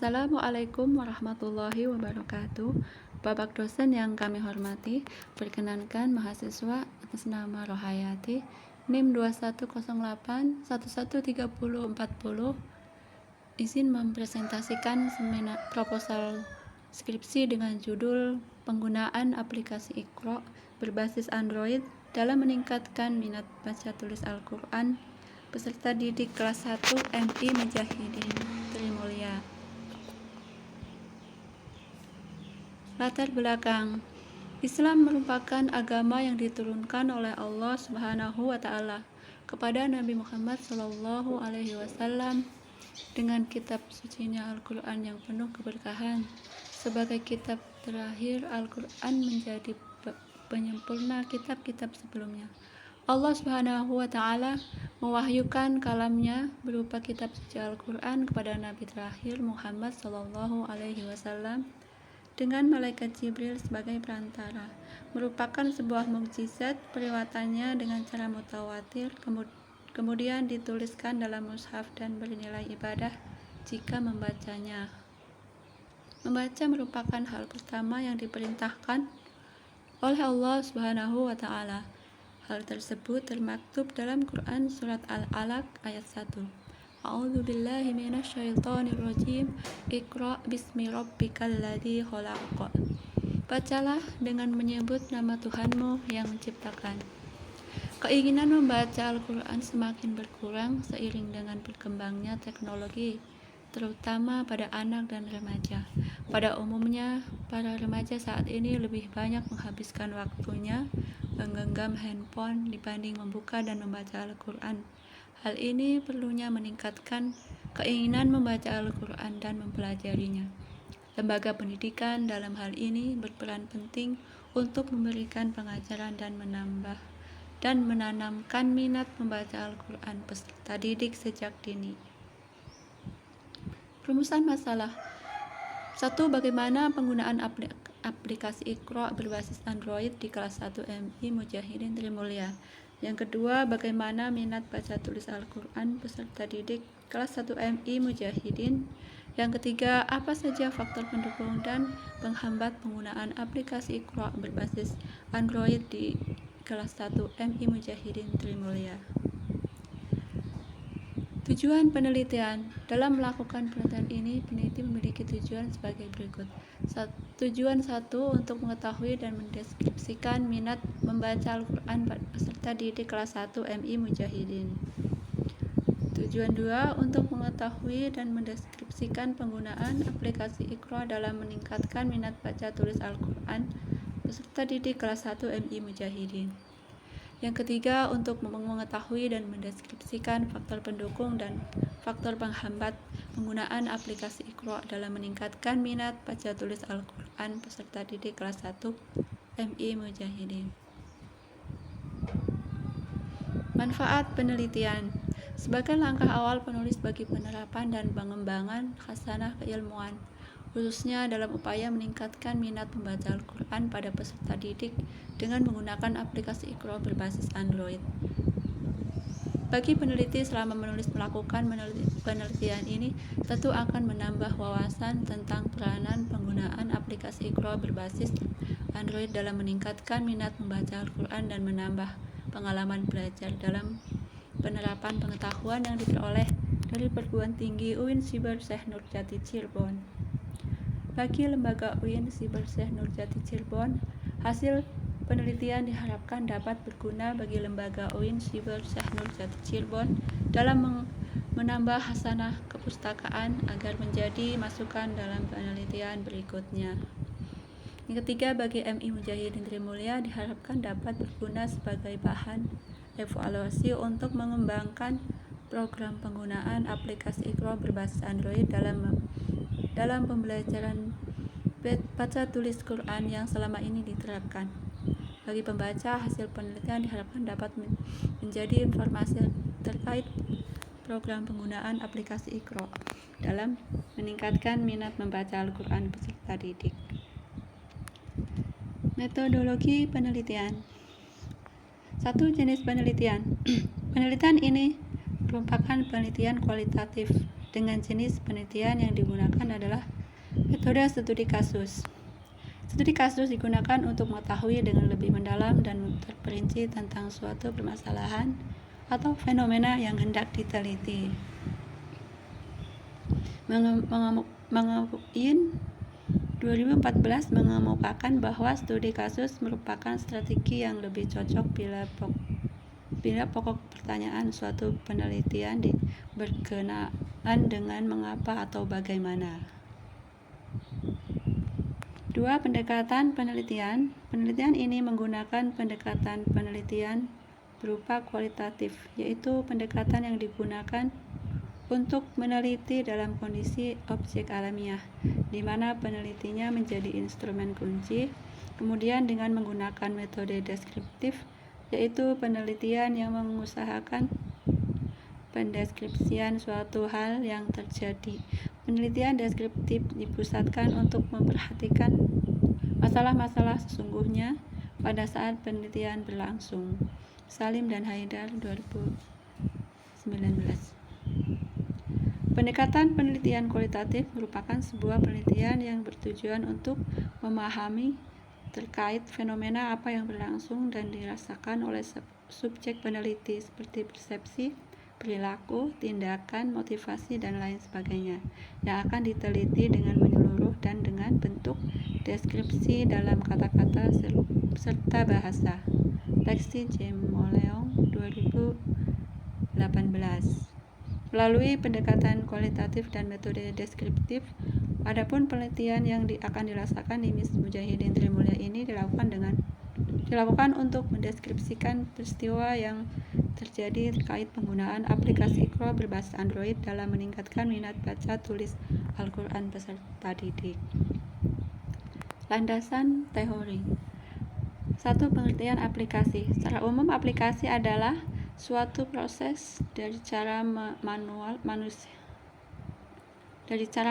Assalamualaikum warahmatullahi wabarakatuh. Bapak dosen yang kami hormati, perkenankan mahasiswa atas nama Rohayati, NIM 2108113040, izin mempresentasikan seminar proposal skripsi dengan judul Penggunaan aplikasi Iqra berbasis Android dalam meningkatkan minat baca tulis Al-Quran peserta didik kelas 1 MI Mujahidin Trimulya. Latar belakang. Islam merupakan agama yang diturunkan oleh Allah Subhanahu wa taala kepada Nabi Muhammad Shallallahu alaihi wasallam dengan kitab sucinya Al-Qur'an yang penuh keberkahan. Sebagai kitab terakhir, Al-Qur'an menjadi penyempurna kitab-kitab sebelumnya. Allah Subhanahu wa taala mewahyukan kalamnya berupa kitab suci Al-Qur'an kepada Nabi terakhir Muhammad Shallallahu alaihi wasallam dengan malaikat Jibril sebagai perantara, merupakan sebuah mukjizat. Periwatannya dengan cara mutawatir, kemudian dituliskan dalam mushaf dan bernilai ibadah jika membacanya. Membaca merupakan hal pertama yang diperintahkan oleh Allah Subhanahu wa taala. Hal tersebut termaktub dalam Quran surat Al-Alaq ayat 1. A'udzu billahi minasyaitonir rajim. Iqra bismi rabbikal ladzi khalaq. Bacalah dengan menyebut nama Tuhanmu yang menciptakan. Keinginan membaca Al-Qur'an semakin berkurang seiring dengan berkembangnya teknologi, terutama pada anak dan remaja. Pada umumnya, para remaja saat ini lebih banyak menghabiskan waktunya menggenggam handphone dibanding membuka dan membaca Al-Qur'an. Hal ini perlunya meningkatkan keinginan membaca Al-Quran dan mempelajarinya. Lembaga pendidikan dalam hal ini berperan penting untuk memberikan pengajaran dan menanamkan minat membaca Al-Quran peserta didik sejak dini. Rumusan masalah. 1. Bagaimana penggunaan aplikasi Iqra berbasis Android di kelas 1 MI Mujahidin Trimulya. Yang kedua, bagaimana minat baca tulis Al-Quran peserta didik kelas 1 MI Mujahidin. Yang ketiga, apa saja faktor pendukung dan penghambat penggunaan aplikasi Iqra berbasis Android di kelas 1 MI Mujahidin Trimulya. Tujuan penelitian. Dalam melakukan penelitian ini, peneliti memiliki tujuan sebagai berikut. Tujuan 1, untuk mengetahui dan mendeskripsikan minat membaca Al-Quran peserta didik kelas 1 MI Mujahidin. Tujuan 2, untuk mengetahui dan mendeskripsikan penggunaan aplikasi Iqra dalam meningkatkan minat baca tulis Al-Quran peserta didik kelas 1 MI Mujahidin. Yang ketiga, untuk mengetahui dan mendeskripsikan faktor pendukung dan faktor penghambat penggunaan aplikasi Iqra dalam meningkatkan minat baca tulis Al-Quran peserta didik kelas 1 MI Mujahidin. Manfaat penelitian. Sebagai langkah awal penulis bagi penerapan dan pengembangan khasanah keilmuan, khususnya dalam upaya meningkatkan minat membaca Al-Quran pada peserta didik dengan menggunakan aplikasi Iqra berbasis Android. Bagi peneliti, selama melakukan penelitian ini, tentu akan menambah wawasan tentang peranan penggunaan aplikasi Iqra berbasis Android dalam meningkatkan minat membaca Al-Quran dan menambah pengalaman belajar dalam penerapan pengetahuan yang diperoleh dari Perguruan Tinggi UIN Siber Syekh Nurjati Cirebon. Bagi lembaga UIN Siber Syekh Nurjati Cirebon, hasil penelitian diharapkan dapat berguna bagi lembaga UIN Siber Syekh Nurjati Cirebon dalam menambah hasanah kepustakaan agar menjadi masukan dalam penelitian berikutnya. Yang ketiga, bagi MI Mujahidin Trimulya diharapkan dapat berguna sebagai bahan evaluasi untuk mengembangkan program penggunaan aplikasi Iqra berbasis Android dalam pembelajaran baca tulis Quran yang selama ini diterapkan. Bagi pembaca, hasil penelitian diharapkan dapat menjadi informasi terkait program penggunaan aplikasi Iqra dalam meningkatkan minat membaca Al-Quran peserta didik. Metodologi penelitian. 1. Jenis penelitian. Penelitian ini merupakan penelitian kualitatif dengan jenis penelitian yang digunakan adalah metode studi kasus. Studi kasus digunakan untuk mengetahui dengan lebih mendalam dan terperinci tentang suatu permasalahan atau fenomena yang hendak diteliti. Mengemukakan 2014 mengemukakan bahwa studi kasus merupakan strategi yang lebih cocok bila pokok pertanyaan suatu penelitian berkenaan dengan mengapa atau bagaimana. 2. Pendekatan penelitian. Penelitian ini menggunakan pendekatan penelitian berupa kualitatif, yaitu pendekatan yang digunakan untuk meneliti dalam kondisi objek alamiah, di mana penelitinya menjadi instrumen kunci. Kemudian dengan menggunakan metode deskriptif, yaitu penelitian yang mengusahakan pendeskripsian suatu hal yang terjadi. Penelitian deskriptif dipusatkan untuk memperhatikan masalah-masalah sesungguhnya pada saat penelitian berlangsung. Salim dan Haidar 2019. Pendekatan penelitian kualitatif merupakan sebuah penelitian yang bertujuan untuk memahami terkait fenomena apa yang berlangsung dan dirasakan oleh subjek peneliti seperti persepsi, perilaku, tindakan, motivasi, dan lain sebagainya yang akan diteliti dengan menyeluruh dan dengan bentuk deskripsi dalam kata-kata serta bahasa. Teksi Jemoleong 2018. Melalui pendekatan kualitatif dan metode deskriptif, adapun penelitian yang akan dirasakan di MIS Mujahidin Trimulya ini dilakukan untuk mendeskripsikan peristiwa yang terjadi terkait penggunaan aplikasi Iqra berbasis Android dalam meningkatkan minat baca tulis Al-Quran peserta didik. Landasan teori. 1. Pengertian aplikasi. Secara umum, aplikasi adalah suatu proses dari cara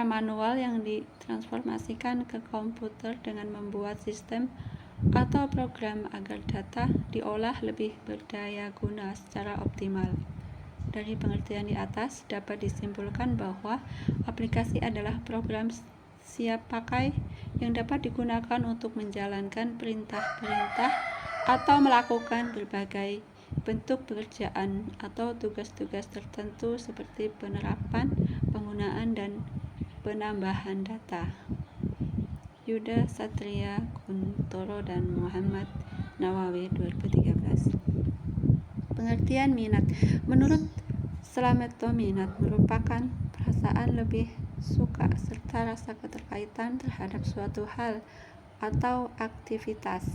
manual yang ditransformasikan ke komputer dengan membuat sistem atau program agar data diolah lebih berdaya guna secara optimal. Dari pengertian di atas dapat disimpulkan bahwa aplikasi adalah program siap pakai yang dapat digunakan untuk menjalankan perintah-perintah atau melakukan berbagai bentuk pekerjaan atau tugas-tugas tertentu seperti penerapan, penggunaan, dan penambahan data. Yuda Satria Kuntoro dan Muhammad Nawawi 2013. Pengertian minat. Menurut Slametto, minat merupakan perasaan lebih suka serta rasa keterkaitan terhadap suatu hal atau aktivitas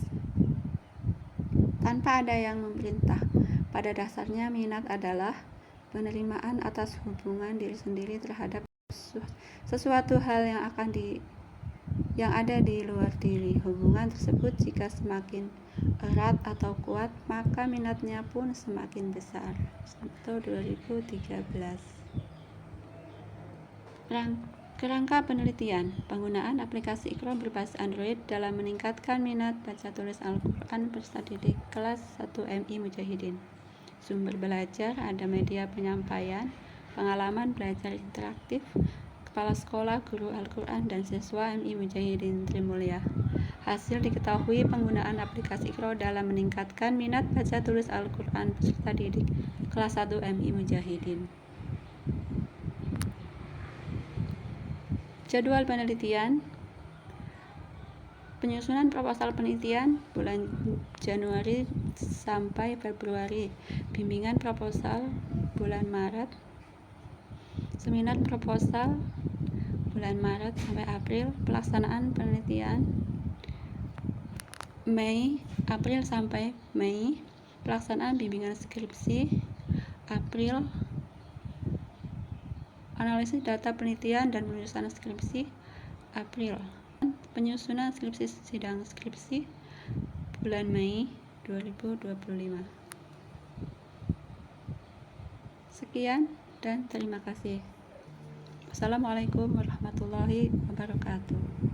tanpa ada yang memerintah. Pada dasarnya, minat adalah penerimaan atas hubungan diri sendiri terhadap sesuatu hal yang ada di luar diri. Hubungan tersebut jika semakin erat atau kuat, maka minatnya pun semakin besar. Slametto 2013. Kerangka penelitian. Penggunaan aplikasi Iqra berbasis Android dalam meningkatkan minat baca tulis Al-Quran peserta didik kelas 1 MI Mujahidin. Sumber belajar ada media penyampaian, pengalaman belajar interaktif, kepala sekolah, guru Al-Quran, dan siswa MI Mujahidin Trimulya. Hasil diketahui penggunaan aplikasi Iqra dalam meningkatkan minat baca tulis Al-Quran peserta didik kelas 1 MI Mujahidin. Jadwal penelitian. Penyusunan proposal penelitian bulan Januari sampai Februari. Bimbingan proposal bulan Maret. Seminar proposal bulan Maret sampai April. Pelaksanaan penelitian April sampai Mei. Pelaksanaan bimbingan skripsi April. Analisis data penelitian dan penyusunan skripsi April. Penyusunan skripsi sidang skripsi bulan Mei 2025. Sekian dan terima kasih. Wassalamualaikum warahmatullahi wabarakatuh.